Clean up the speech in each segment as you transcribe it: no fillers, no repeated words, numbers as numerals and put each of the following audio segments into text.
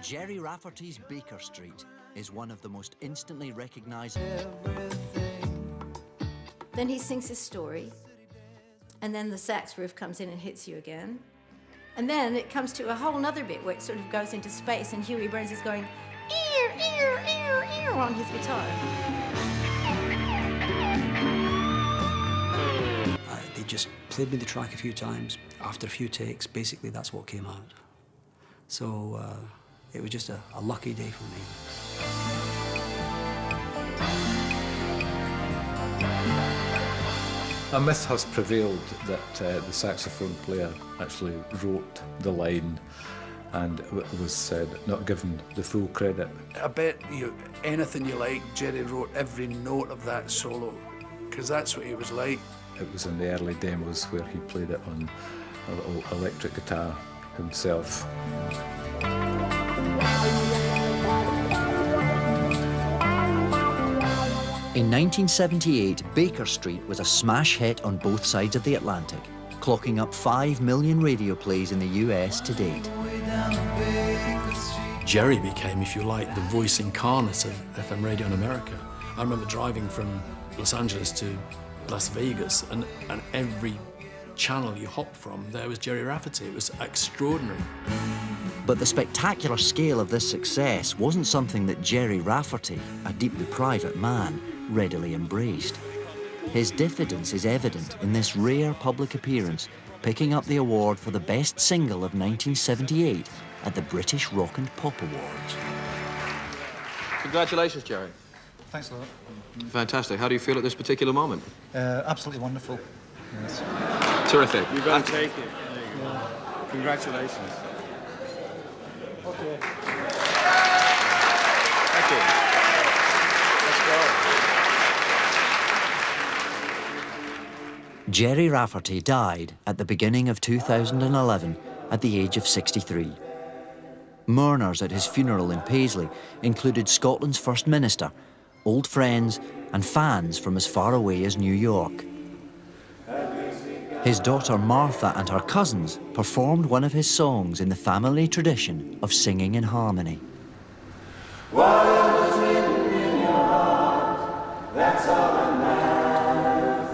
Gerry Rafferty's Baker Street is one of the most instantly recognisable. Then he sings his story, and then the sax riff comes in and hits you again. And then it comes to a whole other bit where it sort of goes into space, and Huey Burns is going, ear, ear, ear, ear, on his guitar. They just played me the track a few times. After a few takes, basically that's what came out. So it was just a lucky day for me. A myth has prevailed that the saxophone player actually wrote the line and was not given the full credit. I bet you anything you like, Gerry wrote every note of that solo, because that's what he was like. It was in the early demos where he played it on a little electric guitar himself. In 1978, Baker Street was a smash hit on both sides of the Atlantic, clocking up 5 million radio plays in the US to date. Gerry became, if you like, the voice incarnate of FM radio in America. I remember driving from Los Angeles to Las Vegas, and every channel you hopped from, there was Gerry Rafferty. It was extraordinary. But the spectacular scale of this success wasn't something that Gerry Rafferty, a deeply private man, readily embraced. His diffidence is evident in this rare public appearance, picking up the award for the best single of 1978 at the British Rock and Pop Awards. Congratulations, Gerry. Thanks a lot. Fantastic. How do you feel at this particular moment? Absolutely wonderful. Yes. Terrific. You've got to take it. There you go. Congratulations. Okay. Thank you. Let's go. Gerry Rafferty died at the beginning of 2011 at the age of 63. Mourners at his funeral in Paisley included Scotland's First Minister, old friends and fans from as far away as New York. His daughter Martha and her cousins performed one of his songs in the family tradition of singing in harmony. Whatever's written in your heart, that's all that matters.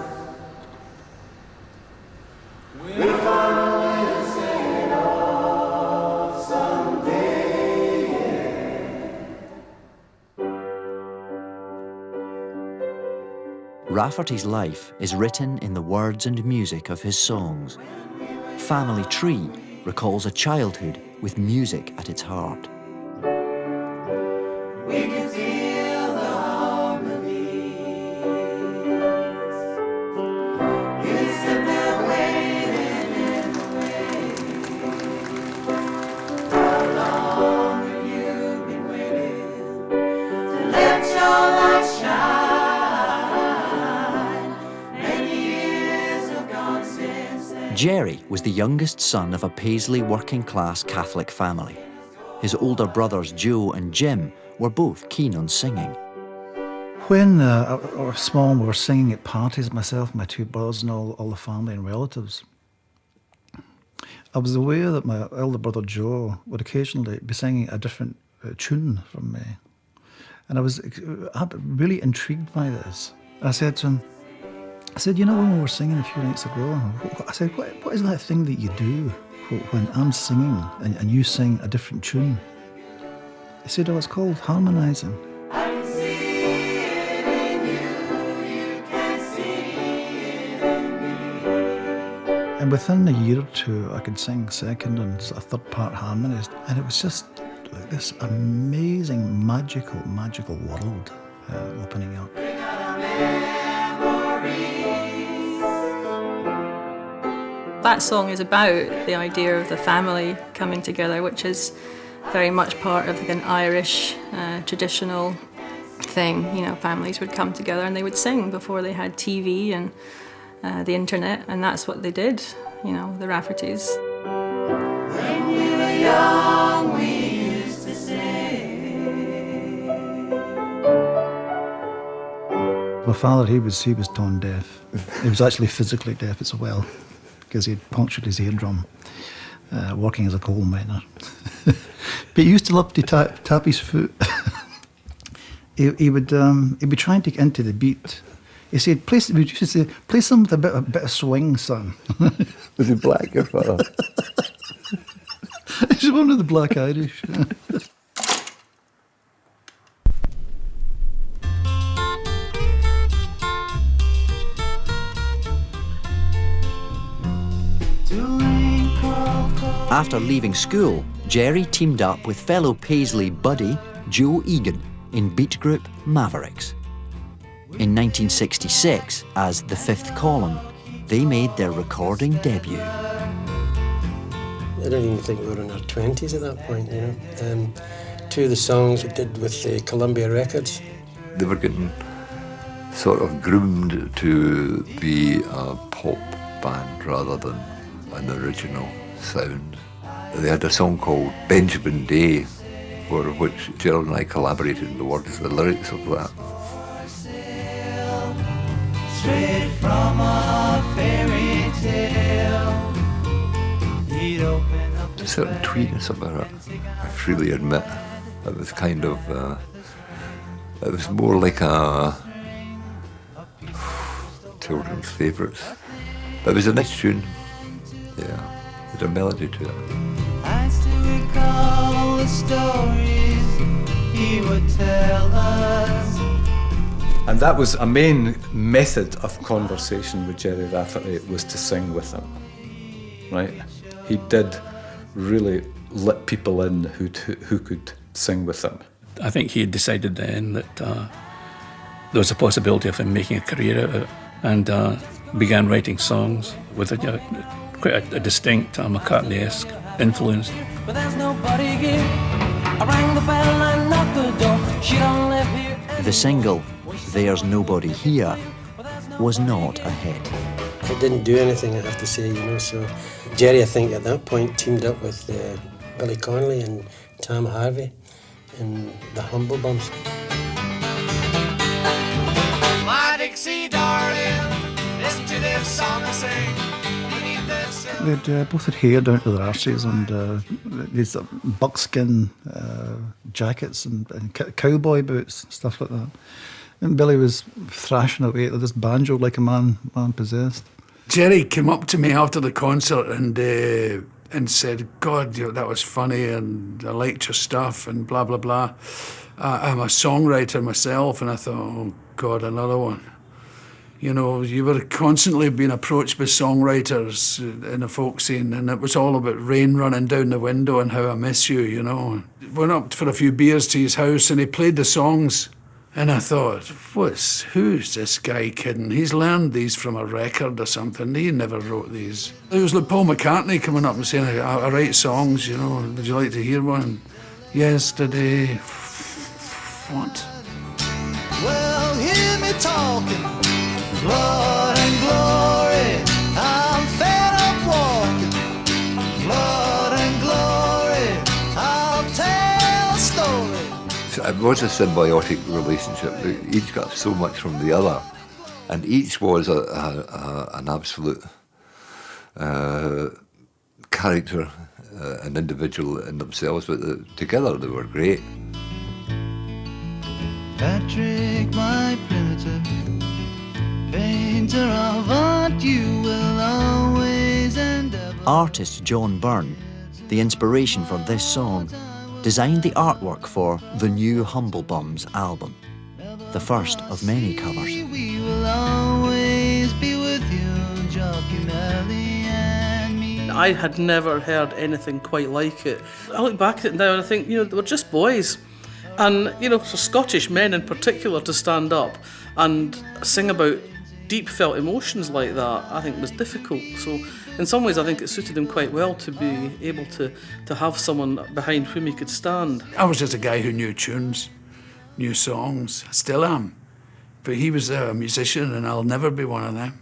We'll find a way to sing it all someday, yeah. Rafferty's life is written in the words and music of his songs. Family Tree recalls a childhood with music at its heart. We can feel the harmonies. You sit there waiting in the rain. How long have you been waiting to let your light shine? Many years have gone since then. Gerry was the youngest son of a Paisley working-class Catholic family. His older brothers Joe and Jim were both keen on singing. When I was small, we were singing at parties, myself, my two brothers and all the family and relatives. I was aware that my elder brother Joe would occasionally be singing a different tune from me. And I was really intrigued by this. And I said to him, you know, when we were singing a few nights ago, I said, what is that thing that you do when I'm singing and you sing a different tune? He said, oh, it's called harmonising. I can see it in you, you can see it in me. And within a year or two, I could sing second and a third part harmonies. And it was just like this amazing, magical world opening up. That song is about the idea of the family coming together, which is very much part of an Irish traditional thing. You know, families would come together and they would sing before they had TV and the internet, and that's what they did, you know, the Raffertys. When we were young, we used to sing. My father, he was tone deaf. He was actually physically deaf as well, because he had punctured his eardrum working as a coal miner. But he used to love to tap his foot. He'd be trying to get into the beat. He said, he used to say, play some with a bit of swing, son. Was he black, your father? He's one of the Black Irish. After leaving school, Gerry teamed up with fellow Paisley buddy Joe Egan in beat group Mavericks. In 1966, as The Fifth Column, they made their recording debut. I don't even think we were in our 20s at that point, you know. Two of the songs we did with Columbia Records. They were getting sort of groomed to be a pop band rather than an original sound. They had a song called Benjamin Day, for which Gerald and I collaborated in the words, the lyrics of that. Straight from a fairy tale. A certain tweetness about it, I freely admit. It was kind of, it was more like a children's favourites. But it was a nice tune, yeah, with a melody to it. I still recall the stories he would tell us. And that was a main method of conversation with Gerry Rafferty, was to sing with him, right? He did really let people in who could sing with him. I think he had decided then that there was a possibility of him making a career out of it, and began writing songs with quite a distinct McCartney-esque influence. But there's nobody here. I rang the bell and knocked the door. She don't live here. The single, There's Nobody Here, was not a hit. It didn't do anything, I have to say, you know, so Gerry, I think, at that point teamed up with Billy Connolly and Tom Harvey in the Humble Bums. My Dixie darling, listen to this song I sing. They'd both had hair down to their arses and these buckskin jackets and cowboy boots, stuff like that. And Billy was thrashing away to this banjo like a man possessed. Gerry came up to me after the concert and said, God, you know, that was funny and I liked your stuff and blah, blah, blah. I'm a songwriter myself, and I thought, oh, God, another one. You know, you were constantly being approached by songwriters in the folk scene, and it was all about rain running down the window and how I miss you, you know. Went up for a few beers to his house and he played the songs. And I thought, who's this guy kidding? He's learned these from a record or something. He never wrote these. It was like Paul McCartney coming up and saying, I write songs, you know, would you like to hear one? Yesterday. What? Well, hear me talking, blood and glory. I'm fed up walking, blood and glory. I'll tell a story. It was a symbiotic relationship. Each got so much from the other, and each was an absolute character, an individual in themselves, but together they were great. Patrick, my primitive painter of art, you will always endeavor. Artist John Byrne, the inspiration for this song, designed the artwork for the new Humble Bums album, the first of many covers. We will always be with you, Jockey Melly and me. I had never heard anything quite like it. I look back at it now and I think, you know, they were just boys. And, you know, for Scottish men in particular to stand up and sing about deep felt emotions like that, I think was difficult. So in some ways I think it suited him quite well to be able to have someone behind whom he could stand. I was just a guy who knew tunes, knew songs. I still am. But he was a musician and I'll never be one of them.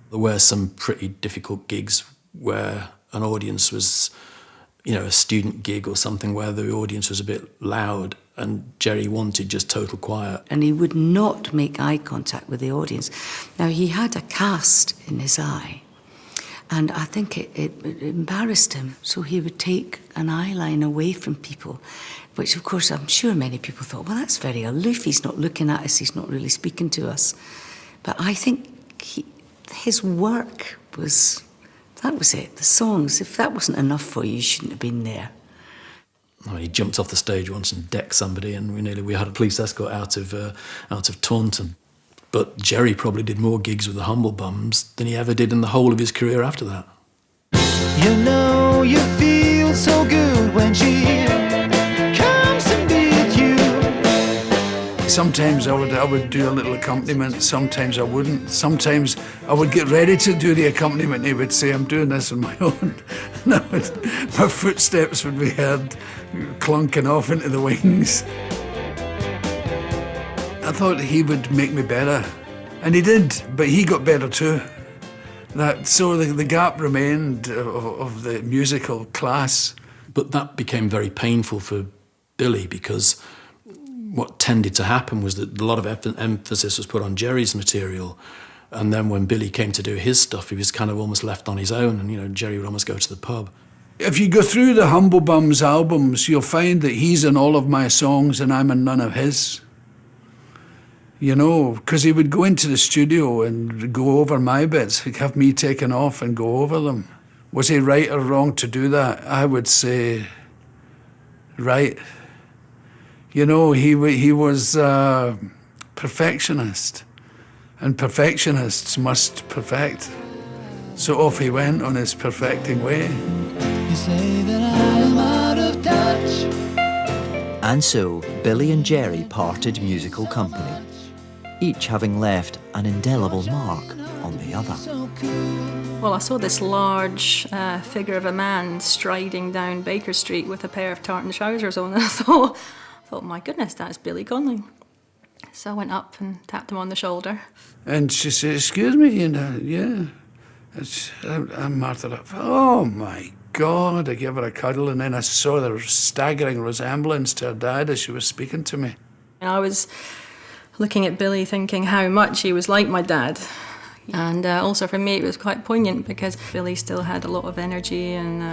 There were some pretty difficult gigs where an audience was, you know, a student gig or something where the audience was a bit loud and Gerry wanted just total quiet. And he would not make eye contact with the audience. Now, he had a cast in his eye, And I think it embarrassed him, so he would take an eye line away from people, which of course I'm sure many people thought, well, that's very aloof, he's not looking at us, he's not really speaking to us. But I think his work was, that was it, the songs. If that wasn't enough for you, you shouldn't have been there. I mean, he jumped off the stage once and decked somebody, and we had a police escort out of Taunton. But Gerry probably did more gigs with the Humble Bums than he ever did in the whole of his career after that. You know you feel so good when she comes to be with you. Sometimes I would do a little accompaniment, sometimes I wouldn't. Sometimes I would get ready to do the accompaniment and he would say, I'm doing this on my own. And my footsteps would be heard clunking off into the wings. I thought he would make me better, and he did, but he got better too. So the gap remained of the musical class. But that became very painful for Billy, because what tended to happen was that a lot of emphasis was put on Gerry's material, and then when Billy came to do his stuff, he was kind of almost left on his own, and Gerry would almost go to the pub. If you go through the Humble Bums albums, you'll find that he's in all of my songs and I'm in none of his. Because he would go into the studio and go over my bits. He'd have me taken off and go over them. Was he right or wrong to do that? I would say right. He was a perfectionist, and perfectionists must perfect. So off he went on his perfecting way. You say that I am out of touch. And so, Billy and Gerry parted musical company, each having left an indelible mark on the other. Well, I saw this large figure of a man striding down Baker Street with a pair of tartan trousers on, and I thought, my goodness, that's Billy Connolly. So I went up and tapped him on the shoulder. And she said, excuse me, yeah. I'm Martha. Oh my God, I gave her a cuddle, and then I saw the staggering resemblance to her dad as she was speaking to me. And I was looking at Billy thinking how much he was like my dad. And also for me it was quite poignant because Billy still had a lot of energy, and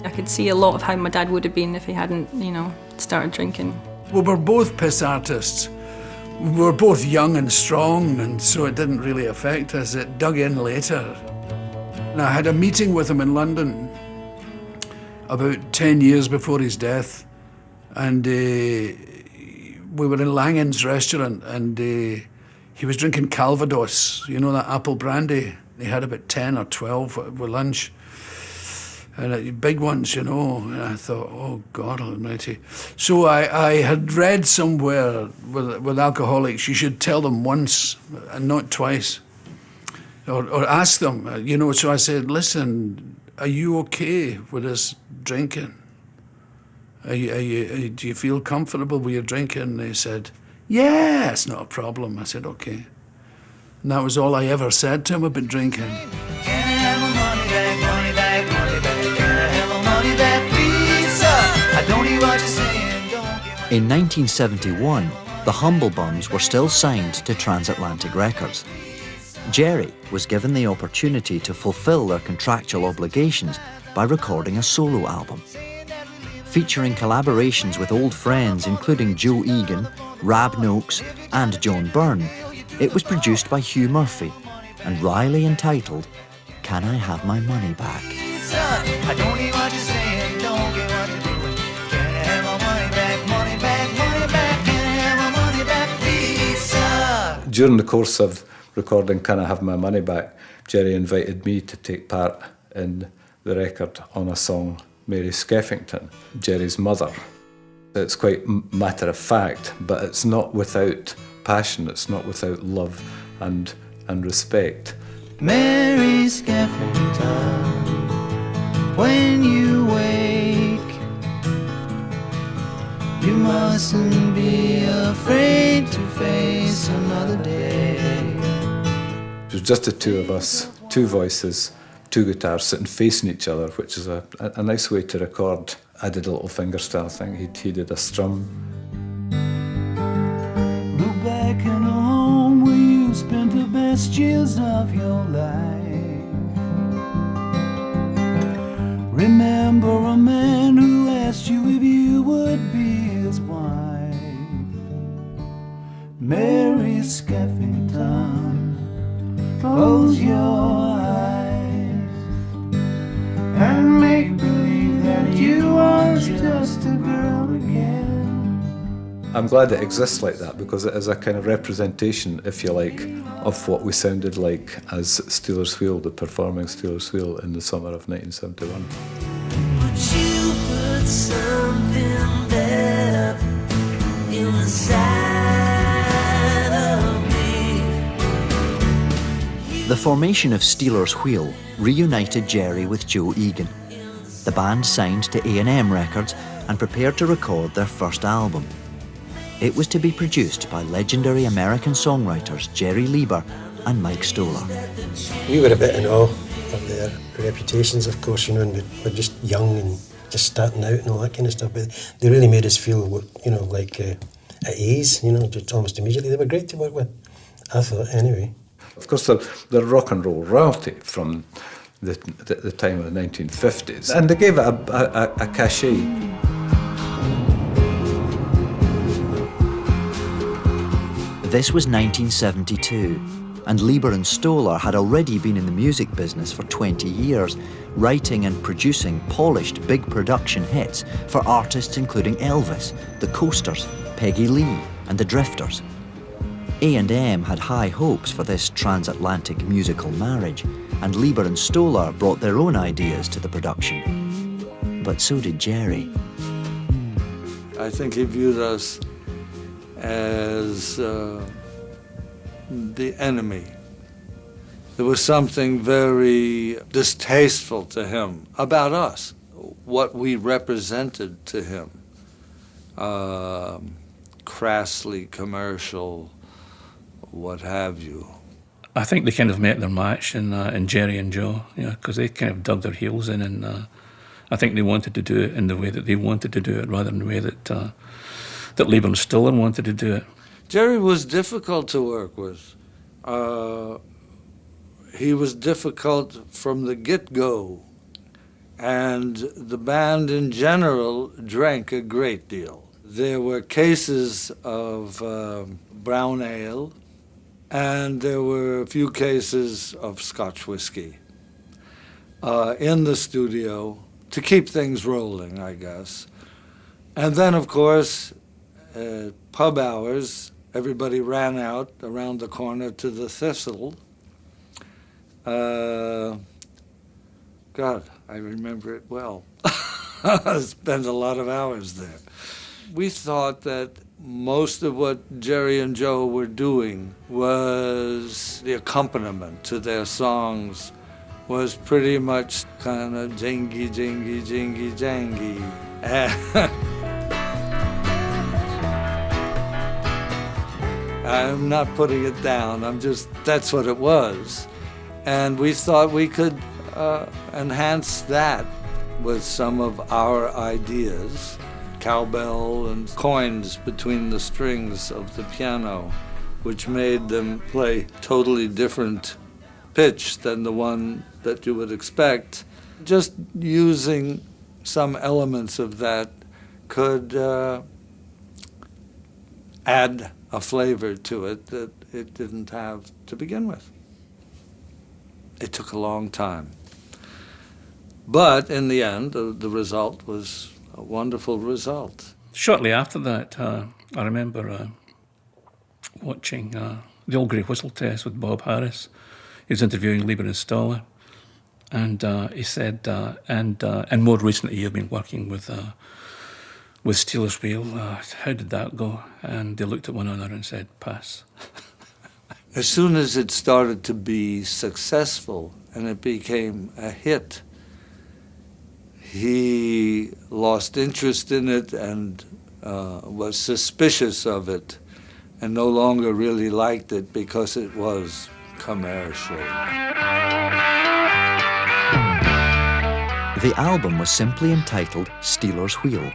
I could see a lot of how my dad would have been if he hadn't, started drinking. We were both piss artists. We were both young and strong, and so it didn't really affect us. It dug in later. And I had a meeting with him in London about 10 years before his death, and we were in Langan's restaurant, and he was drinking Calvados, that apple brandy. He had about 10 or 12 with lunch, and big ones, and I thought, oh God almighty. So I had read somewhere with alcoholics, you should tell them once and not twice, or ask them, so I said, listen, are you okay with us drinking? Do you feel comfortable with your drinking? And they said, yeah, it's not a problem. I said, okay. And that was all I ever said to him about drinking. Can I have my money back, money back, money back? Can I have my money back, please, sir? I don't hear what you're saying, don't get my... In 1971, the Humble Bums were still signed to Transatlantic Records. Gerry was given the opportunity to fulfill their contractual obligations by recording a solo album. Featuring collaborations with old friends including Joe Egan, Rab Noakes and John Byrne, it was produced by Hugh Murphy and wryly entitled, Can I Have My Money Back? I don't hear what you're saying, don't get what you're doing. Can I have my money back, money back, money back? Can I have my money back, please, sir? During the course of recording Can I Have My Money Back, Gerry invited me to take part in the record on a song, Mary Skeffington, Gerry's mother. It's quite matter of fact, but it's not without passion, it's not without love and respect. Mary Skeffington, when you wake, you mustn't be afraid to face another day. It was just the two of us, two voices, two guitars sitting facing each other, which is a nice way to record. I did a little fingerstyle thing, he did a strum. Look back in a home where you spent the best years of your life. Skeffington. Close your eyes and make believe that you was just a girl again. I'm glad it exists like that because it is a kind of representation, if you like, of what we sounded like as Steelers Wheel, the performing Steelers Wheel in the summer of 1971. But you put something better inside of me. The formation of Steelers Wheel reunited Gerry with Joe Egan. The band signed to A&M Records and prepared to record their first album. It was to be produced by legendary American songwriters Jerry Lieber and Mike Stoller. We were a bit in awe of their reputations, of course, you know, and we're just young and just starting out and all that kind of stuff. But they really made us feel, you know, like at ease, you know, just almost immediately. They were great to work with, I thought, anyway. Of course, they're rock and roll royalty from the time of the 1950s, and they gave it a cachet. This was 1972, and Lieber and Stoller had already been in the music business for 20 years, writing and producing polished big production hits for artists including Elvis, the Coasters, Peggy Lee, and the Drifters. A&M had high hopes for this transatlantic musical marriage, and Lieber and Stoller brought their own ideas to the production. But so did Gerry. I think he viewed us as the enemy. There was something very distasteful to him about us, what we represented to him. Crassly commercial, what have you. I think they kind of met their match in Gerry and Joe, because they kind of dug their heels in, and I think they wanted to do it in the way that they wanted to do it, rather than the way that Lieber and Stoller wanted to do it. Gerry was difficult to work with. He was difficult from the get-go, and the band in general drank a great deal. There were cases of brown ale, and there were a few cases of Scotch whiskey in the studio to keep things rolling, I guess. And then, of course, pub hours, everybody ran out around the corner to the Thistle. God, I remember it well. I spent a lot of hours there. We thought that most of what Gerry and Joe were doing was the accompaniment to their songs was pretty much kind of jingy, jingy, jingy, jangy. I'm not putting it down, that's what it was. And we thought we could enhance that with some of our ideas, cowbell and coins between the strings of the piano, which made them play totally different pitch than the one that you would expect. Just using some elements of that could add a flavor to it that it didn't have to begin with. It took a long time. But in the end, the result was a wonderful result. Shortly after that, I remember watching the Old Grey Whistle Test with Bob Harris. He was interviewing Lieber and Stoller, and he said, and more recently you've been working with Steelers Wheel. How did that go? And they looked at one another and said, pass. As soon as it started to be successful and it became a hit, he lost interest in it and was suspicious of it and no longer really liked it because it was commercial. The album was simply entitled Steelers Wheel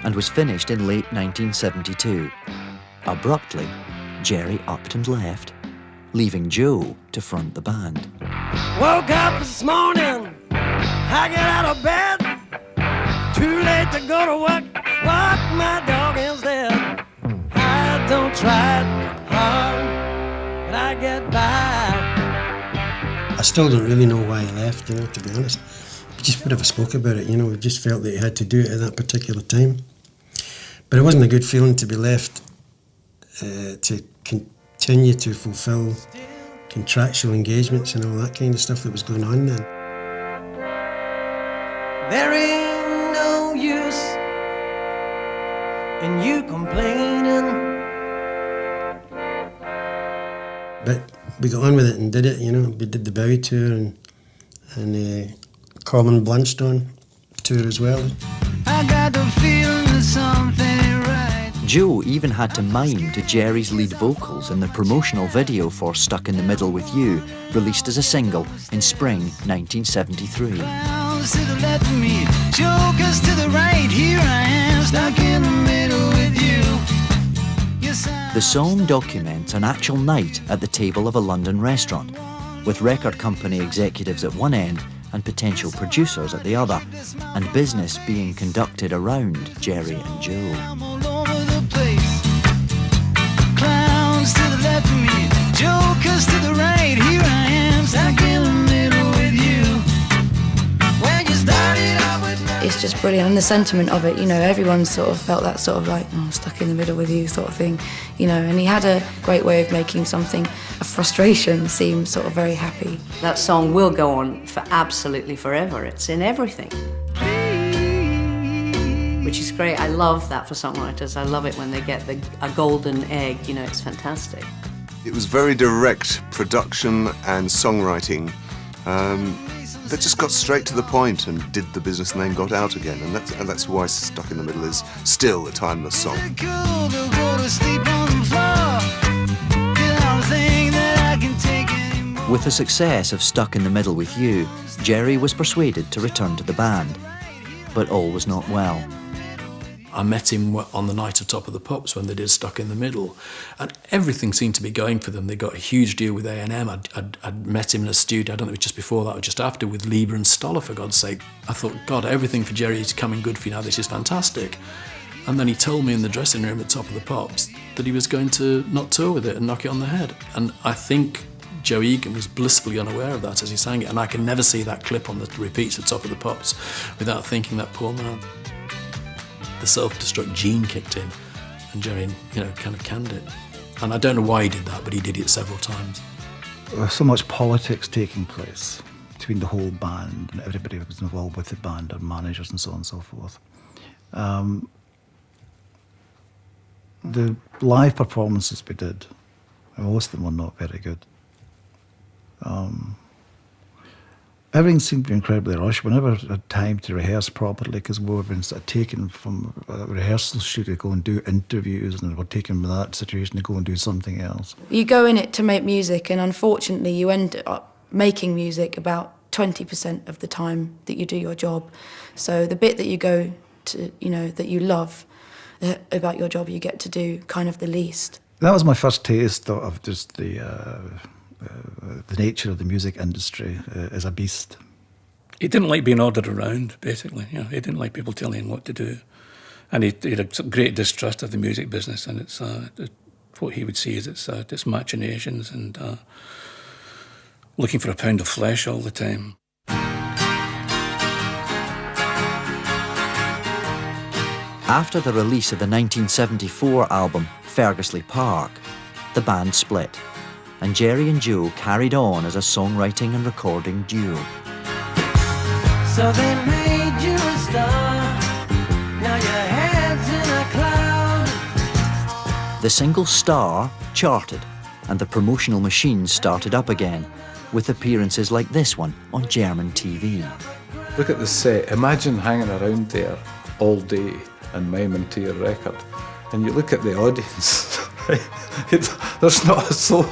and was finished in late 1972. Abruptly, Gerry upped and left, leaving Joe to front the band. Woke up this morning, I get out of bed, too late to go to work, walk my dog instead. I don't try hard but I get by. I still don't really know why he left, to be honest. We just never spoke about it, we just felt that he had to do it at that particular time. But it wasn't a good feeling to be left to continue to fulfil contractual engagements and all that kind of stuff that was going on then. There ain't no use in you complaining. But we got on with it and did it, We did the Bowie tour and Colin Blunstone tour as well. I got the feeling that something ain't right. Joe even had to mime to Gerry's lead vocals in the promotional video for Stuck in the Middle with You, released as a single in spring 1973. Clowns to the left of me, jokers to the right. Here I am, stuck in the middle with you. The song documents an actual night at the table of a London restaurant, with record company executives at one end and potential producers at the other, and business being conducted around Gerry and Joe. I'm all over the place. Clowns to the left of me, jokers to the right. Here I am, stuck in the middle with you. When you started out with me. It's just brilliant, and the sentiment of it, everyone sort of felt that sort of like, stuck in the middle with you sort of thing, and he had a great way of making something, a frustration, seem sort of very happy. That song will go on for absolutely forever. It's in everything. Which is great. I love that for songwriters. I love it when they get a golden egg, it's fantastic. It was very direct production and songwriting that just got straight to the point and did the business and then got out again. And that's why Stuck in the Middle is still a timeless song. With the success of Stuck in the Middle with You, Gerry was persuaded to return to the band. But all was not well. I met him on the night of Top of the Pops when they did Stuck in the Middle, and everything seemed to be going for them. They got a huge deal with A&M. I'd met him in a studio, I don't know if it was just before that or just after, with Lieber and Stoller, for God's sake. I thought, God, everything for Gerry is coming good for you now, this is fantastic. And then he told me in the dressing room at Top of the Pops that he was going to not tour with it and knock it on the head. And I think Joe Egan was blissfully unaware of that as he sang it, and I can never see that clip on the repeats at Top of the Pops without thinking that poor man. The self-destruct gene kicked in, and Gerry, kind of canned it. And I don't know why he did that, but he did it several times. There was so much politics taking place between the whole band and everybody who was involved with the band, and managers and so on and so forth. The live performances we did, most of them were not very good. Everything seemed to be incredibly rushed. We never had time to rehearse properly because we were being sort of taken from a rehearsal studio to go and do interviews, and we're taken from that situation to go and do something else. You go in it to make music, and unfortunately you end up making music about 20% of the time that you do your job. So the bit that you go to, that you love about your job, you get to do kind of the least. That was my first taste of just the nature of the music industry as a beast. He didn't like being ordered around, basically. He didn't like people telling him what to do. And he had a great distrust of the music business, and it's what he would see as its machinations and looking for a pound of flesh all the time. After the release of the 1974 album Fergusley Park, the band split, and Gerry and Joe carried on as a songwriting and recording duo. So they made you a star, now your head's in a cloud. The single Star charted, and the promotional machine started up again, with appearances like this one on German TV. Look at the set. Imagine hanging around there all day and miming to your record, and you look at the audience. There's not a soul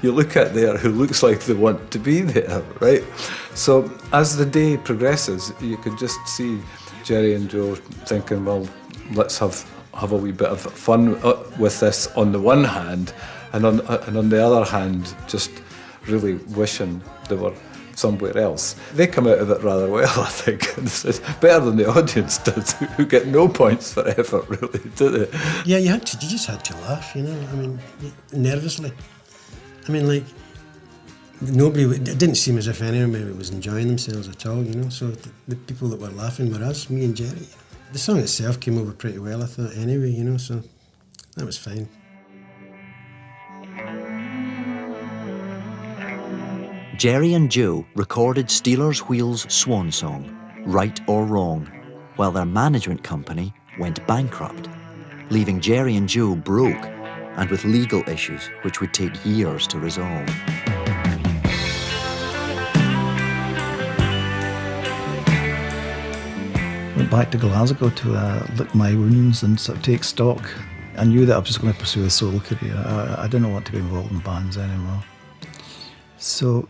you look at there who looks like they want to be there, right? So as the day progresses, you could just see Gerry and Joe thinking, well, let's have a wee bit of fun with this on the one hand, and on the other hand, just really wishing they were somewhere else. They come out of it rather well, I think. It's better than the audience does, who get no points for effort, really, do they? Yeah, you just had to laugh, nervously. I mean, like, it didn't seem as if anybody was enjoying themselves at all, you know, so the people that were laughing were us, me and Gerry. The song itself came over pretty well, I thought, anyway, you know, so that was fine. Gerry and Joe recorded Stealers Wheel's swan song, Right or Wrong, while their management company went bankrupt, leaving Gerry and Joe broke and with legal issues which would take years to resolve. Went back to Glasgow to lick my wounds and sort of take stock. I knew that I was just going to pursue a solo career. I didn't want to be involved in bands anymore. So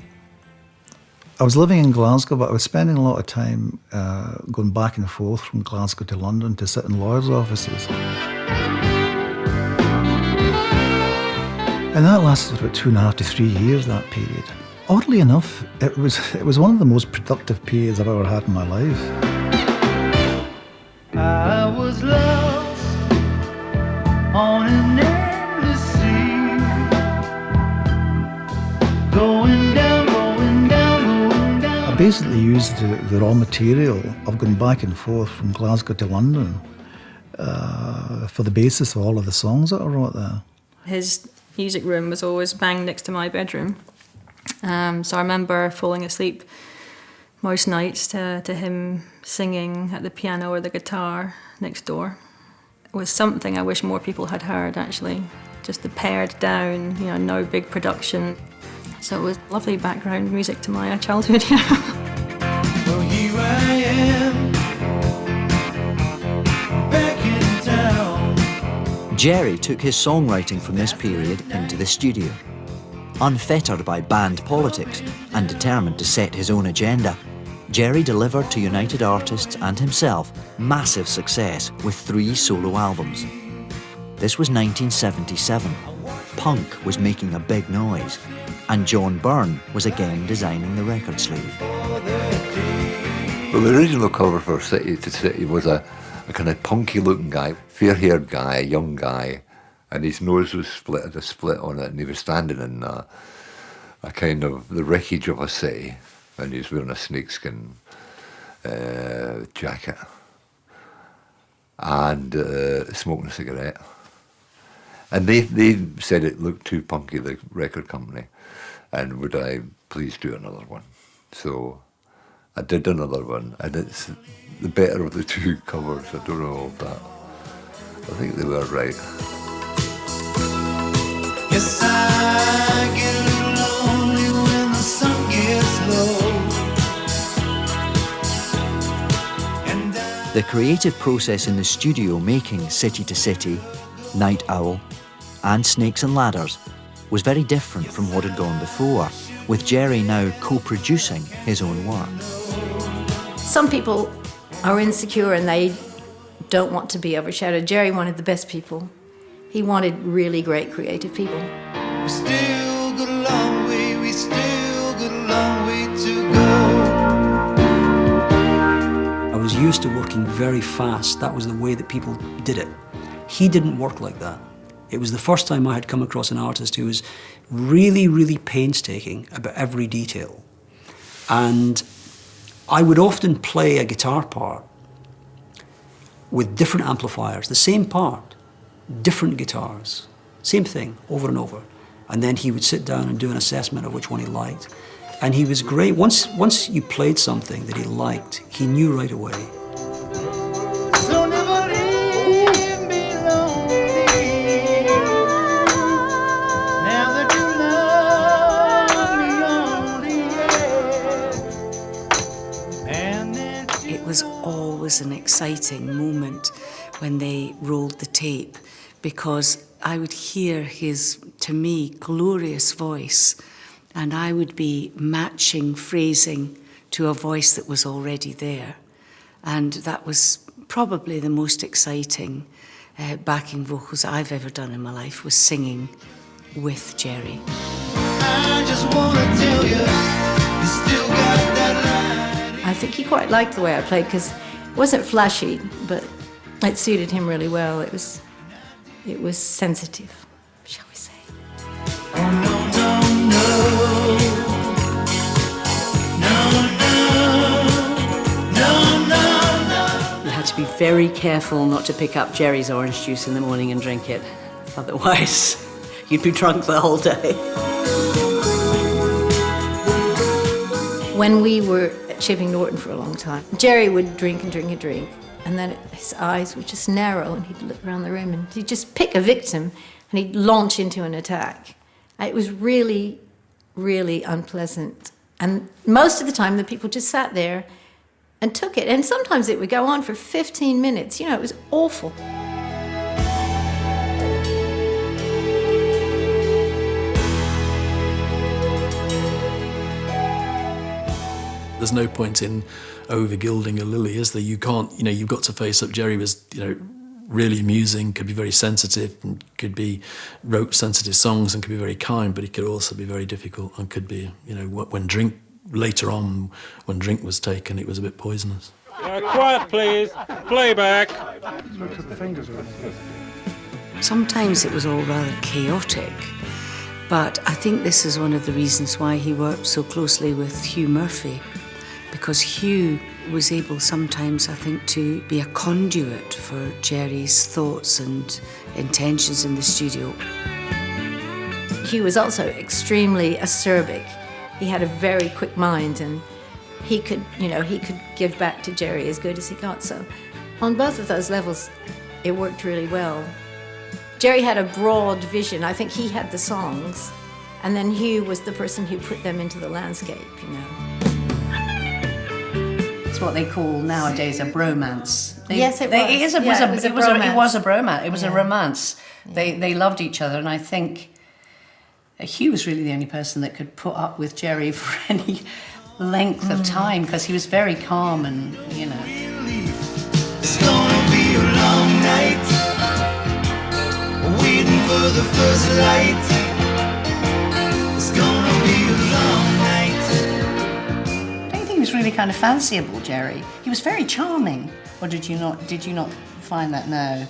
I was living in Glasgow, but I was spending a lot of time going back and forth from Glasgow to London to sit in lawyers' offices. And that lasted about 2.5 to 3 years, that period. Oddly enough, it was one of the most productive periods I've ever had in my life. I was lost on an endless sea, going down, going down, going down. I basically used the raw material of going back and forth from Glasgow to London for the basis of all of the songs that I wrote there. His music room was always bang next to my bedroom. So I remember falling asleep most nights to him singing at the piano or the guitar next door. It was something I wish more people had heard, actually. Just the pared down, you know, no big production. So it was lovely background music to my childhood. Well, here I am, back in town. Gerry took his songwriting from this period into the studio. Unfettered by band politics and determined to set his own agenda, Gerry delivered to United Artists and himself massive success with 3 solo albums. This was 1977. Punk was making a big noise, and John Byrne was again designing the record sleeve. Well, the original cover for City to City was a kind of punky looking guy, fair-haired guy, a young guy, and his nose was split, had a split on it, and he was standing in a kind of the wreckage of a city, and he was wearing a snakeskin jacket and smoking a cigarette. And they said it looked too punky, the record company, and would I please do another one? So I did another one, and it's the better of the 2 covers. I don't know of that. I think they were right. Yes, I get a little lonely when the sun gets low. The creative process in the studio making City to City, Night Owl, and Snakes and Ladders was very different from what had gone before, with Gerry now co-producing his own work. Some people are insecure and they don't want to be overshadowed. Gerry wanted the best people. He wanted really great creative people. We still got a long way, we still got a long way to go. I was used to working very fast. That was the way that people did it. He didn't work like that. It was the first time I had come across an artist who was really, really painstaking about every detail. And I would often play a guitar part with different amplifiers, the same part, different guitars, same thing, over and over. And then he would sit down and do an assessment of which one he liked. And he was great. Once you played something that he liked, he knew right away. So never leave me lonely. Now that you love me only, yeah. It was always an exciting moment when they rolled the tape, because I would hear his, to me, glorious voice, and I would be matching phrasing to a voice that was already there. And that was probably the most exciting backing vocals I've ever done in my life, was singing with Gerry. I just want to tell you, you still got that line. I think he quite liked the way I played because it wasn't flashy, but it suited him really well. It was sensitive, shall we say. Oh, no, no. to be very careful not to pick up Gerry's orange juice in the morning and drink it. Otherwise, you'd be drunk the whole day. When we were at Chipping Norton for a long time, Gerry would drink and drink and drink, and then his eyes would just narrow, and he'd look around the room, and he'd just pick a victim, and he'd launch into an attack. It was really, really unpleasant. And most of the time, the people just sat there and took it. And sometimes it would go on for 15 minutes. You know, it was awful. There's no point in over-gilding a lily, is there? You can't, you know, you've got to face up. Gerry was, you know, really amusing, could be very sensitive, and wrote sensitive songs and could be very kind, but he could also be very difficult and could be, you know, later on, when drink was taken, it was a bit poisonous. Quiet, please. Playback. Sometimes it was all rather chaotic, but I think this is one of the reasons why he worked so closely with Hugh Murphy, because Hugh was able sometimes, I think, to be a conduit for Gerry's thoughts and intentions in the studio. Hugh was also extremely acerbic. He had a very quick mind, and he could give back to Gerry as good as he got. So on both of those levels, it worked really well. Gerry had a broad vision. I think he had the songs, and then Hugh was the person who put them into the landscape, you know. It's what they call nowadays a bromance. Yes, it was. It was a bromance. It was a romance. Yeah. They loved each other, and I think Hugh was really the only person that could put up with Gerry for any length of time, because he was very calm and, you know. It's gonna be a long night, waiting for the first light. It's gonna be a long night. I don't think he was really kind of fanciable, Gerry. He was very charming. Or did you not find that? No.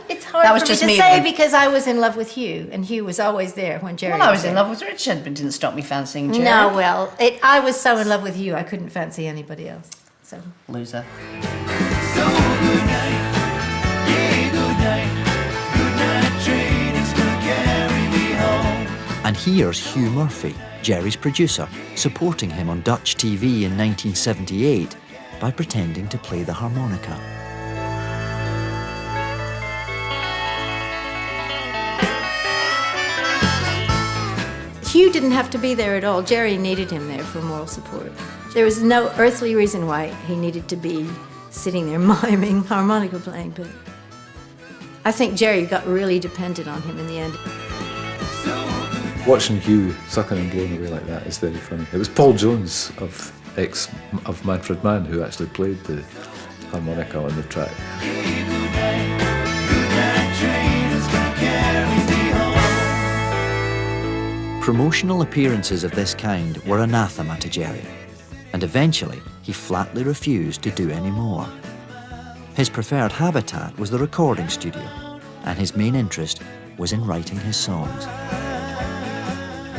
It's hard for me to say because I was in love with Hugh, and Hugh was always there when Gerry was Well, I was there. in love with Richard, but didn't stop me fancying Gerry. No, well, I was so in love with Hugh, I couldn't fancy anybody else. So loser. So good night, yeah, good night. Good night train is gonna carry me home. And here's Hugh Murphy, Gerry's producer, supporting him on Dutch TV in 1978 by pretending to play the harmonica. Hugh didn't have to be there at all. Gerry needed him there for moral support. There was no earthly reason why he needed to be sitting there miming harmonica playing, but I think Gerry got really dependent on him in the end. Watching Hugh sucking and blowing away like that is very funny. It was Paul Jones of Manfred Mann who actually played the harmonica on the track. Promotional appearances of this kind were anathema to Gerry, and eventually he flatly refused to do any more. His preferred habitat was the recording studio, and his main interest was in writing his songs.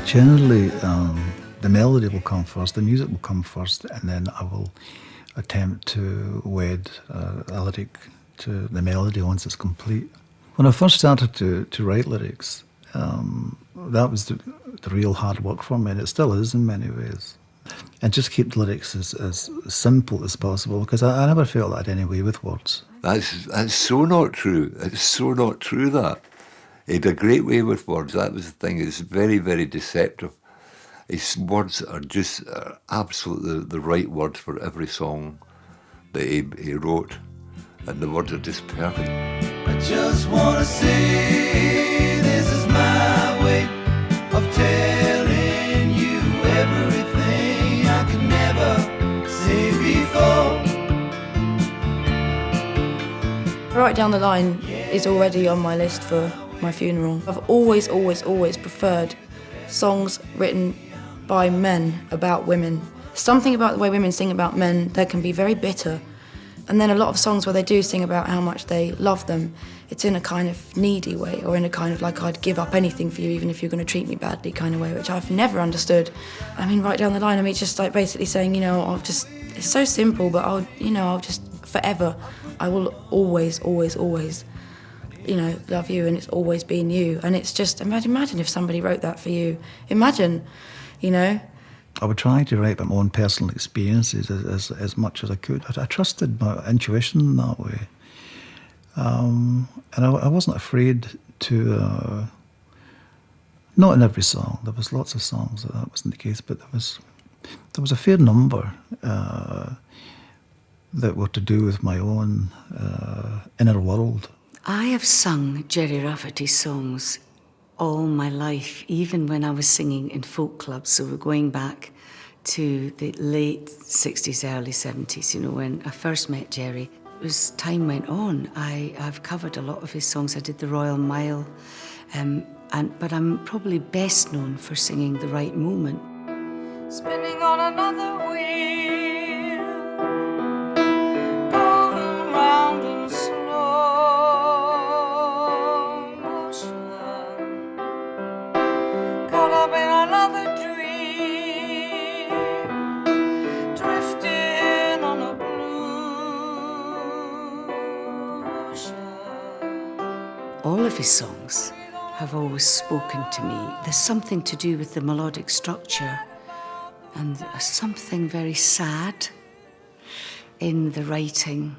Generally, the melody will come first, the music will come first, and then I will attempt to wed a lyric to the melody once it's complete. When I first started to write lyrics, that was the real hard work for me, and it still is in many ways. And just keep the lyrics as simple as possible, because I never felt I had any way with words. That's so not true. It's so not true that. He had a great way with words. That was the thing. It's very, very deceptive. His words are just absolutely the right words for every song that he wrote. And the words are just perfect. I just wanna say this is my way of telling you everything I could never say before. Right Down the Line is already on my list for my funeral. I've always, always, always preferred songs written by men about women. Something about the way women sing about men that can be very bitter. And then a lot of songs where they do sing about how much they love them, it's in a kind of needy way, or in a kind of like I'd give up anything for you even if you're going to treat me badly kind of way, which I've never understood. I mean, Right Down the Line, I mean, it's just like basically saying, you know, it's so simple, but I'll just forever, I will always, always, always, love you, and it's always been you. And it's just, imagine if somebody wrote that for you. Imagine, I would try to write my own personal experiences as much as I could. I trusted my intuition in that way. And I wasn't afraid to, not in every song, there was lots of songs that wasn't the case, but there was a fair number that were to do with my own inner world. I have sung Gerry Rafferty songs all my life, even when I was singing in folk clubs. So we're going back to the late 60s, early 70s, when I first met Gerry. As time went on, I've covered a lot of his songs. I did the Royal Mile, but I'm probably best known for singing The Right Moment. Spinning on another wheel, going round in slow motion, caught up in another dream, drifting on a blue ocean. All of his songs have always spoken to me. There's something to do with the melodic structure and something very sad in the writing,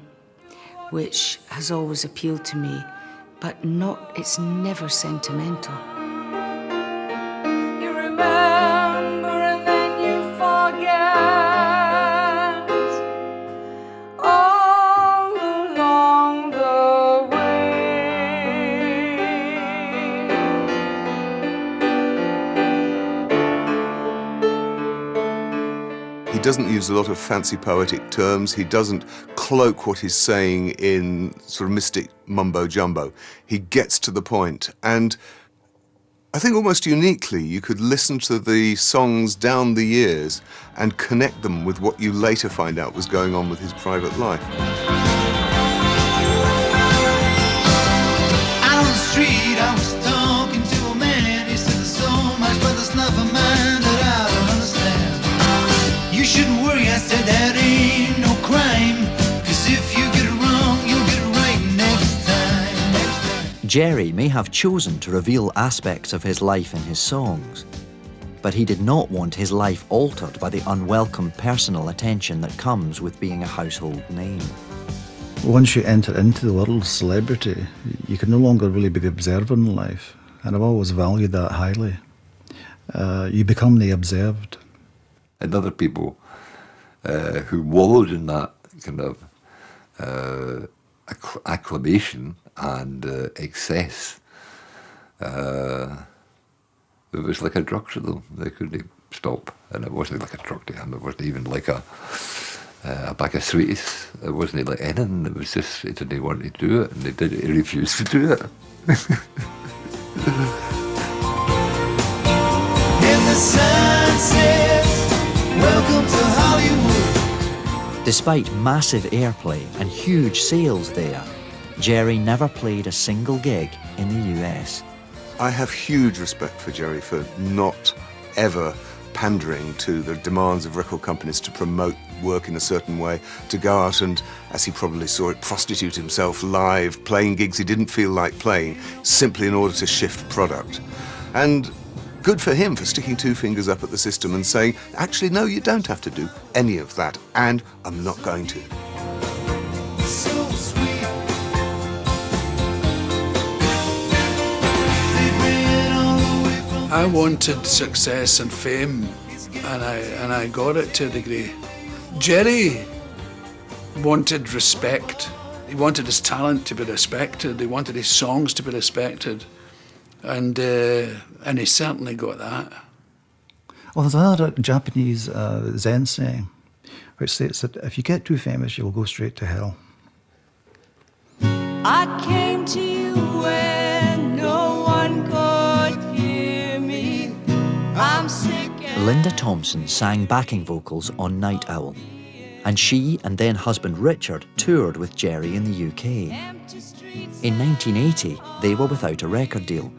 which has always appealed to me, but it's never sentimental. You remember and then you forget, all along the He doesn't use a lot of fancy poetic terms. He doesn't cloak what he's saying in sort of mystic mumbo-jumbo. He gets to the point. And I think almost uniquely, you could listen to the songs down the years and connect them with what you later find out was going on with his private life. Out on the street, I was talking to a man. He said there's so much, but there's nothing, man, that I don't understand. You shouldn't worry, I said, that ain't no crime. 'Cause if you get it wrong, you'll get it right next time. Gerry may have chosen to reveal aspects of his life in his songs, but he did not want his life altered by the unwelcome personal attention that comes with being a household name. Once you enter into the world of celebrity, you can no longer really be the observer in life, and I've always valued that highly. You become the observed. And other people who wallowed in that kind of acclamation and excess, it was like a drug to them. They couldn't stop, and it wasn't like a drug to him. It wasn't even like a bag of sweeties. It wasn't like anything. It was just he didn't want to do it, and he refused to do it. And the sun says, welcome to Hollywood. Despite massive airplay and huge sales there, Gerry never played a single gig in the US. I have huge respect for Gerry for not ever pandering to the demands of record companies to promote work in a certain way, to go out and, as he probably saw it, prostitute himself live, playing gigs he didn't feel like playing, simply in order to shift product. And good for him for sticking two fingers up at the system and saying, actually, no, you don't have to do any of that, and I'm not going to. So sweet. I wanted success and fame, and I got it to a degree. Gerry wanted respect. He wanted his talent to be respected. He wanted his songs to be respected, and he certainly got that. Well, there's another Japanese Zen saying, which states that if you get too famous, you will go straight to hell. I came to you when no one could hear me. I'm sick. Linda Thompson sang backing vocals on Night Owl, and she and then husband Richard toured with Gerry in the UK. In 1980, they were without a record deal,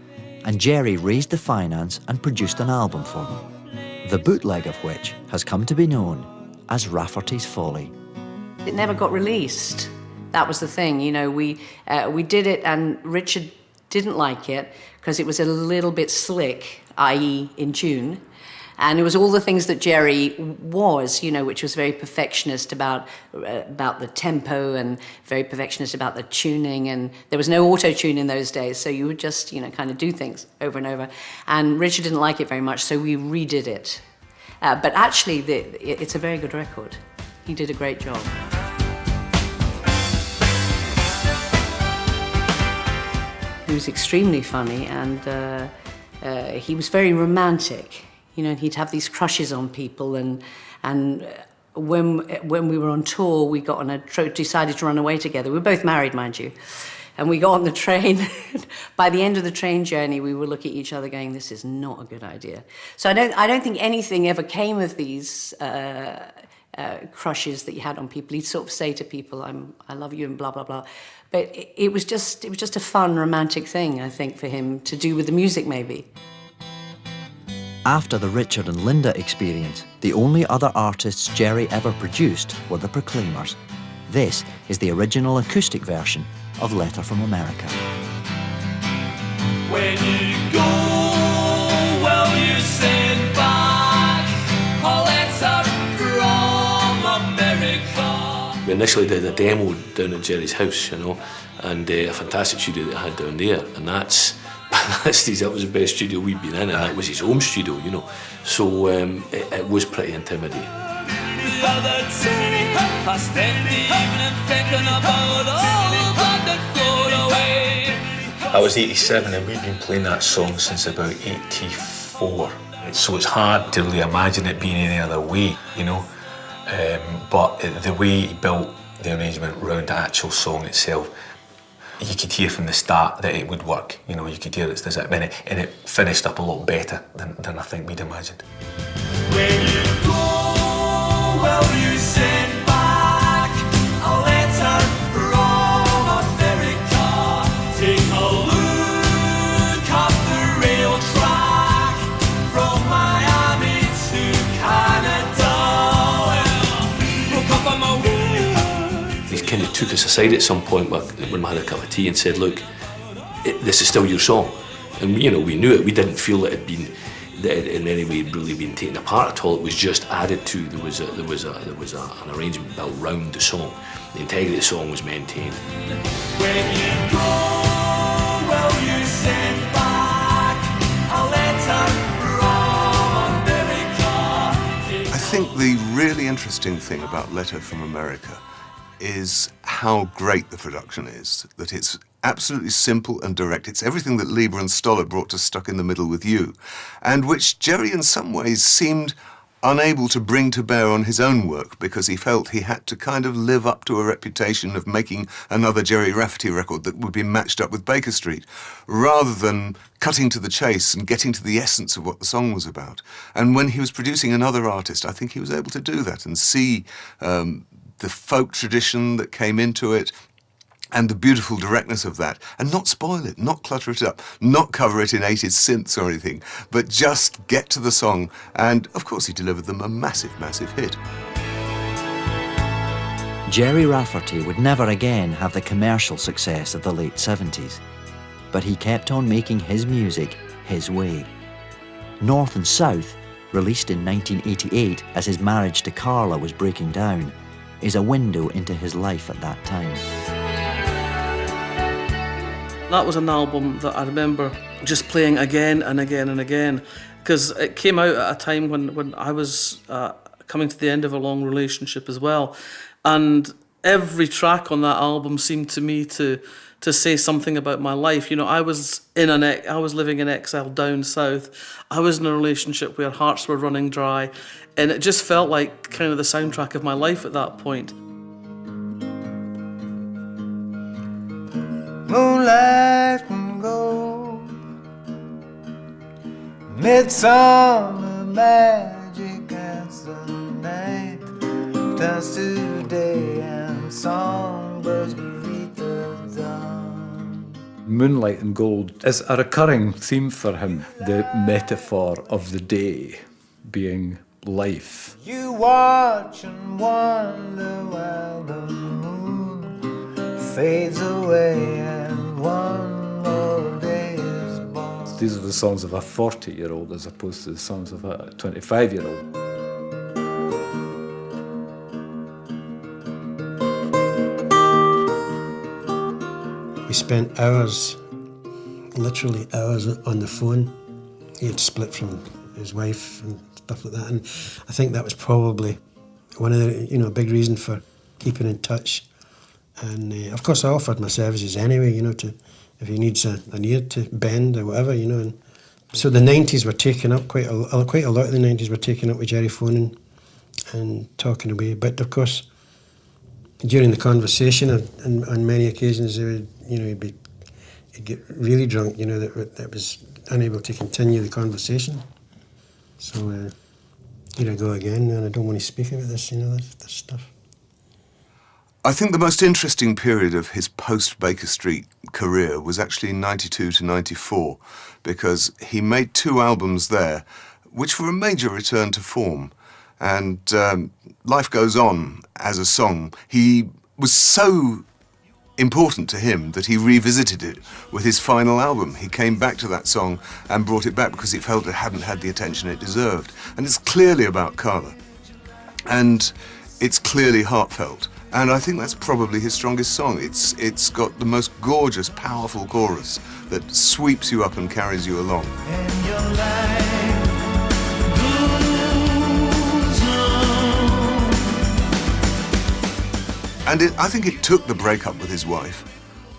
and Gerry raised the finance and produced an album for them, the bootleg of which has come to be known as Rafferty's Folly. It never got released. That was the thing, you know, we did it and Richard didn't like it because it was a little bit slick, i.e. in tune. And it was all the things that Gerry was, you know, which was very perfectionist about the tempo and very perfectionist about the tuning. And there was no auto-tune in those days, so you would just, you know, kind of do things over and over. And Richard didn't like it very much, so we redid it. But actually, it's a very good record. He did a great job. He was extremely funny, and he was very romantic. You know, he'd have these crushes on people, and when we were on tour, we got on decided to run away together. We were both married, mind you, and we got on the train. By the end of the train journey, we were looking at each other, going, "This is not a good idea." So I don't think anything ever came of these crushes that you had on people. He'd sort of say to people, "I love you," and blah blah blah. But it was just a fun, romantic thing, I think, for him to do with the music, maybe. After the Richard and Linda experience, the only other artists Gerry ever produced were the Proclaimers. This is the original acoustic version of Letter from America. When you go, well, you send back a letter from America. We initially did a demo down at Gerry's house, you know, and a fantastic studio that I had down there, and that was the best studio we'd been in, and that was his home studio, you know. So it was pretty intimidating. The other day, I spent the evening thinking about all that flowed away. I was 87 and we'd been playing that song since about 84. So it's hard to really imagine it being any other way, you know. But the way he built the arrangement around the actual song itself, you could hear from the start that it would work. You know, you could hear it, and it finished up a lot better than I think we'd imagined. When you go, well, you send back a letter from America. Take a look up the rail track from Miami to Canada. Look up on my way. He kind of took us aside at some point when we had a cup of tea and said, "Look, this is still your song," and you know we knew it. We didn't feel that it in any way really been taken apart at all. It was just added to. There was an arrangement built round the song. The integrity of the song was maintained. When you go, well, you send back a letter from America. I think the really interesting thing about Letter from America is how great the production is, that it's absolutely simple and direct. It's everything that Lieber and Stoller brought to Stuck in the Middle with You, and which Gerry in some ways seemed unable to bring to bear on his own work because he felt he had to kind of live up to a reputation of making another Gerry Rafferty record that would be matched up with Baker Street, rather than cutting to the chase and getting to the essence of what the song was about. And when he was producing another artist, I think he was able to do that and see the folk tradition that came into it and the beautiful directness of that, and not spoil it, not clutter it up, not cover it in 80s synths or anything, but just get to the song. And of course he delivered them a massive, massive hit. Gerry Rafferty would never again have the commercial success of the late 70s, but he kept on making his music his way. North and South, released in 1988 as his marriage to Carla was breaking down, is a window into his life at that time. That was an album that I remember just playing again and again and again, because it came out at a time when I was coming to the end of a long relationship as well, and every track on that album seemed to me to say something about my life. You know, I was living in exile down south. I was in a relationship where hearts were running dry, and it just felt like kind of the soundtrack of my life at that point. Moonlight and gold, midsummer magic as the night turns to day and songbirds greet the dawn. Moonlight and Gold is a recurring theme for him, the metaphor of the day being life. You watch and wonder while the moon fades away and one more day is born. These are the songs of a 40-year-old as opposed to the songs of a 25-year-old. We spent hours, literally hours on the phone. He had split from his wife and stuff like that, and I think that was probably one of the, a big reason for keeping in touch. And of course, I offered my services anyway, to if he needs an ear to bend or whatever, And so the 90s were taken up quite a lot of the 90s were taken up with Gerry phoning and talking away. But of course, during the conversation, on many occasions, he would, he'd get really drunk, that was unable to continue the conversation. So here I go again, and I don't want to speak about this, this stuff. I think the most interesting period of his post-Baker Street career was actually 92 to 94, because he made 2 albums there, which were a major return to form. And Life Goes On, as a song, he was so important to him that he revisited it with his final album. He came back to that song and brought it back because he felt it hadn't had the attention it deserved. And it's clearly about Carla. And it's clearly heartfelt. And I think that's probably his strongest song. It's got the most gorgeous, powerful chorus that sweeps you up and carries you along. And your life goes on. And I think it took the breakup with his wife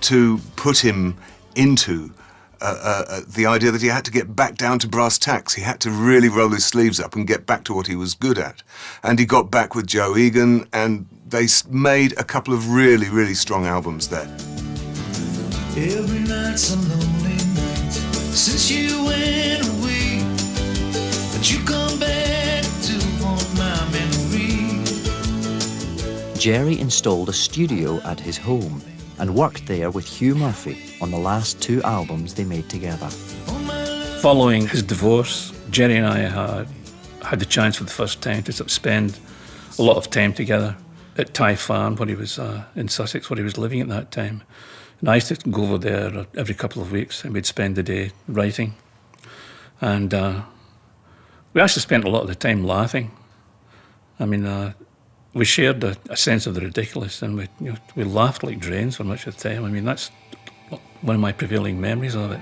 to put him into the idea that he had to get back down to brass tacks. He had to really roll his sleeves up and get back to what he was good at. And he got back with Joe Egan, and they made a couple of really, really strong albums there. Every night's a lonely night since you went away, but you come back to haunt my memory. Gerry installed a studio at his home and worked there with Hugh Murphy on the last 2 albums they made together. Following his divorce, Gerry and I had the chance for the first time to sort of spend a lot of time together at Ty Farm, where he was in Sussex, where he was living at that time. And I used to go over there every couple of weeks, and we'd spend the day writing. And we actually spent a lot of the time laughing. I mean, we shared a sense of the ridiculous, and we laughed like drains for much of the time. I mean, that's one of my prevailing memories of it.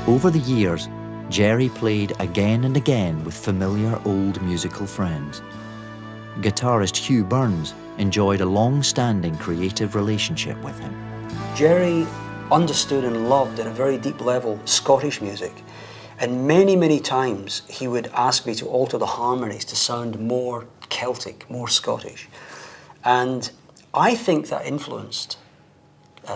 Over the years, Gerry played again and again with familiar old musical friends. Guitarist Hugh Burns enjoyed a long-standing creative relationship with him. Gerry understood and loved at a very deep level Scottish music, and many, many times he would ask me to alter the harmonies to sound more Celtic, more Scottish. And I think that influenced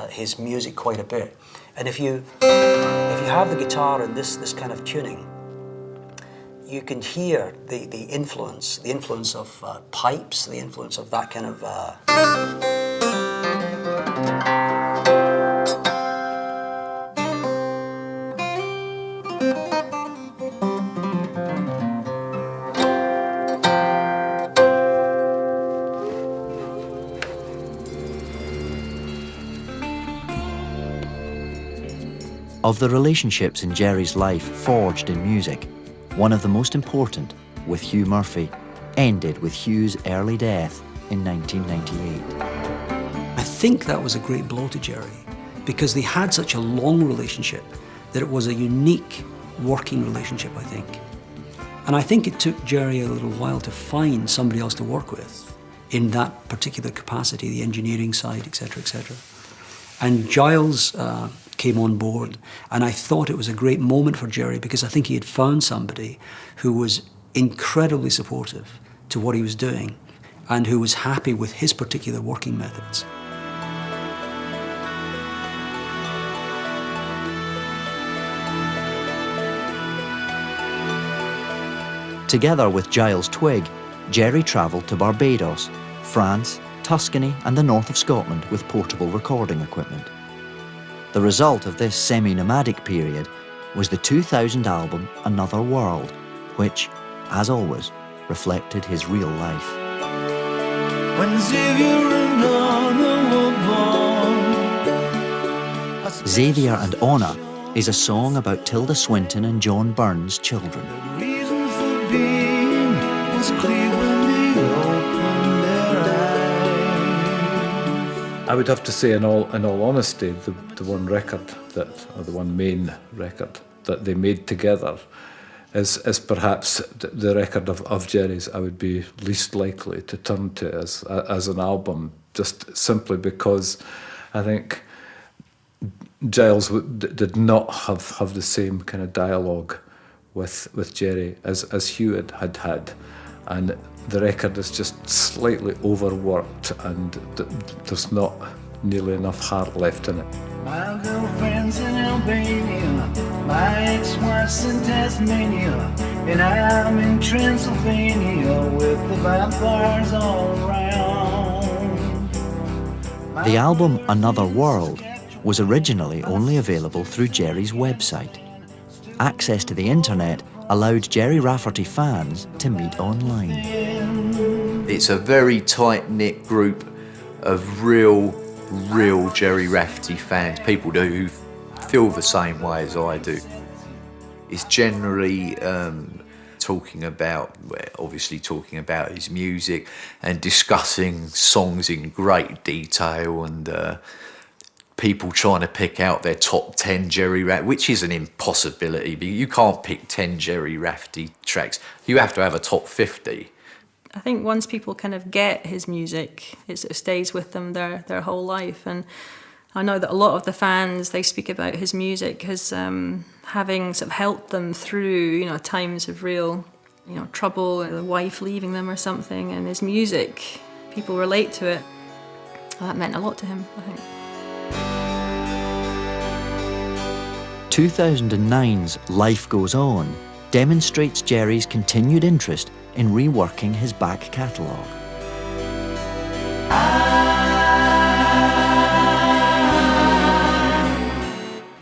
his music quite a bit. And if you have the guitar in this kind of tuning, you can hear the influence of pipes, the influence of that kind of. Of the relationships in Gerry's life forged in music, one of the most important, with Hugh Murphy, ended with Hugh's early death in 1998. I think that was a great blow to Gerry, because they had such a long relationship that it was a unique working relationship, I think. And I think it took Gerry a little while to find somebody else to work with in that particular capacity, the engineering side, etc., etc. And Giles came on board, and I thought it was a great moment for Gerry because I think he had found somebody who was incredibly supportive to what he was doing and who was happy with his particular working methods. Together with Giles Twigg, Gerry travelled to Barbados, France, Tuscany and the north of Scotland with portable recording equipment. The result of this semi-nomadic period was the 2000 album Another World, which, as always, reflected his real life. When Xavier and Anna were born. Xavier and Anna is a song about Tilda Swinton and John Byrne's children. The reason for being was clear when they opened their eyes. I would have to say, in all honesty, the one record or the one main record that they made together is perhaps the record of Gerry's I would be least likely to turn to as an album, just simply because I think Giles did not have the same kind of dialogue with Gerry as Hugh had, and the record is just slightly overworked, and there's not nearly enough heart left in it. My girlfriend's in Albania, my ex-wife's in Tasmania, and I'm in Transylvania with the vampires all around. The album Another World was originally only available through Gerry's website. Access to the internet allowed Gerry Rafferty fans to meet online. It's a very tight-knit group of real Gerry Rafferty fans, people who feel the same way as I do. It's generally talking about his music and discussing songs in great detail, and people trying to pick out their top 10 Gerry Rafferty, which is an impossibility. You can't pick 10 Gerry Rafferty tracks. You have to have a top 50. I think once people kind of get his music, it sort of stays with them their whole life. And I know that a lot of the fans, they speak about his music as having sort of helped them through, times of real, trouble, a wife leaving them or something. And his music, people relate to it. That meant a lot to him, I think. 2009's Life Goes On demonstrates Gerry's continued interest in reworking his back catalogue.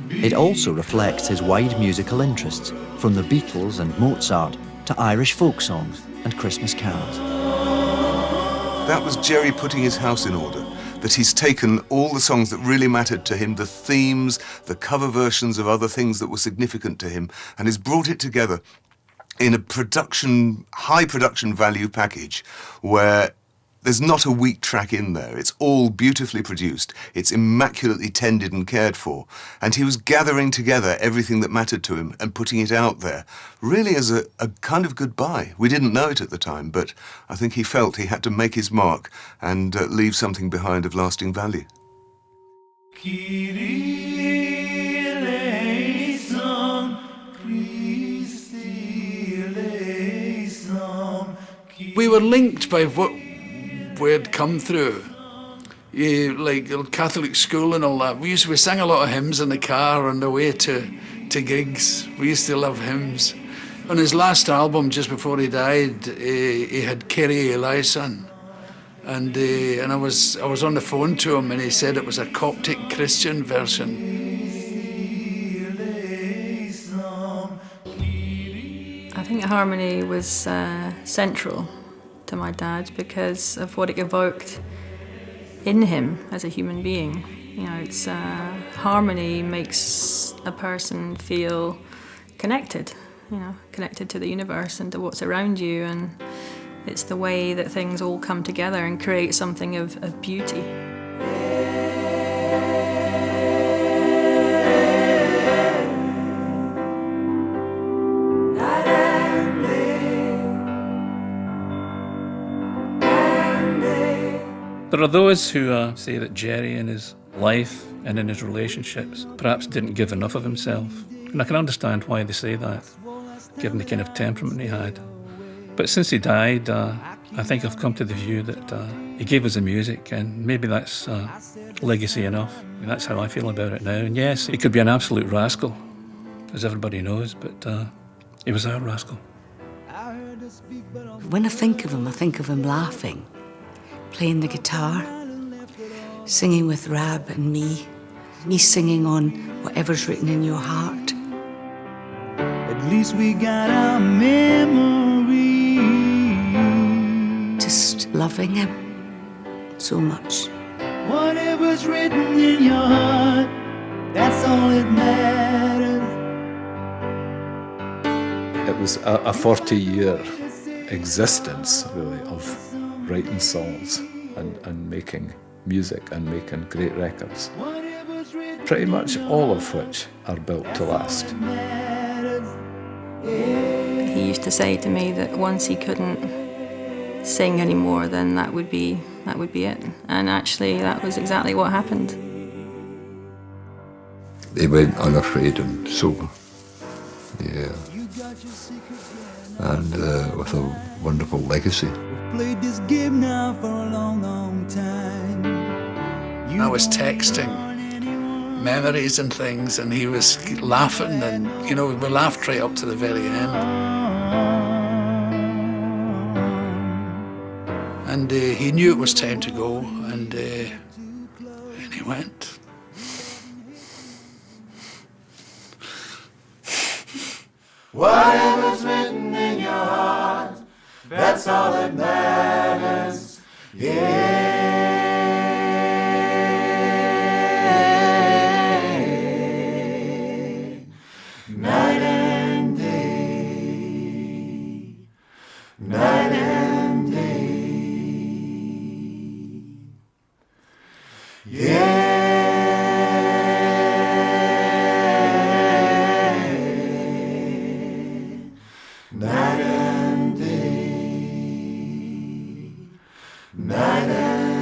It also reflects his wide musical interests, from the Beatles and Mozart to Irish folk songs and Christmas carols. That was Gerry putting his house in order, that he's taken all the songs that really mattered to him, the themes, the cover versions of other things that were significant to him, and has brought it together in a high production value package where there's not a weak track in there. It's all beautifully produced. It's immaculately tended and cared for. And he was gathering together everything that mattered to him and putting it out there, really as a kind of goodbye. We didn't know it at the time, but I think he felt he had to make his mark and leave something behind of lasting value. We were linked by what we had come through, like Catholic school and all that. We sang a lot of hymns in the car on the way to gigs. We used to love hymns. On his last album, just before he died, he had Kyrie eleison, and I was on the phone to him, and he said it was a Coptic Christian version. I think harmony was central to my dad because of what it evoked in him as a human being. It's harmony makes a person feel connected, connected to the universe and to what's around you, and it's the way that things all come together and create something of beauty. There are those who say that Gerry in his life and in his relationships perhaps didn't give enough of himself. And I can understand why they say that, given the kind of temperament he had. But since he died, I think I've come to the view that he gave us the music, and maybe that's legacy enough. That's how I feel about it now. And yes, he could be an absolute rascal, as everybody knows, but he was our rascal. When I think of him laughing, playing the guitar, singing with Rab and me singing on whatever's written in your heart. At least we got our memory. Just loving him so much. Whatever's written in your heart, that's all that matters. It was a 40-year existence, really, of writing songs and making music and making great records, pretty much all of which are built to last. He used to say to me that once he couldn't sing anymore, then that would be it. And actually, that was exactly what happened. He went unafraid and sober. Yeah. And with a wonderful legacy. Played this game now for a long, long time. I was texting memories and things, and he was laughing, and we laughed right up to the very end. And he knew it was time to go, and he went. Whatever's written in your heart, that's all that matters. Yeah. Night and day. Night and day. Yeah. Night and day. Night and day.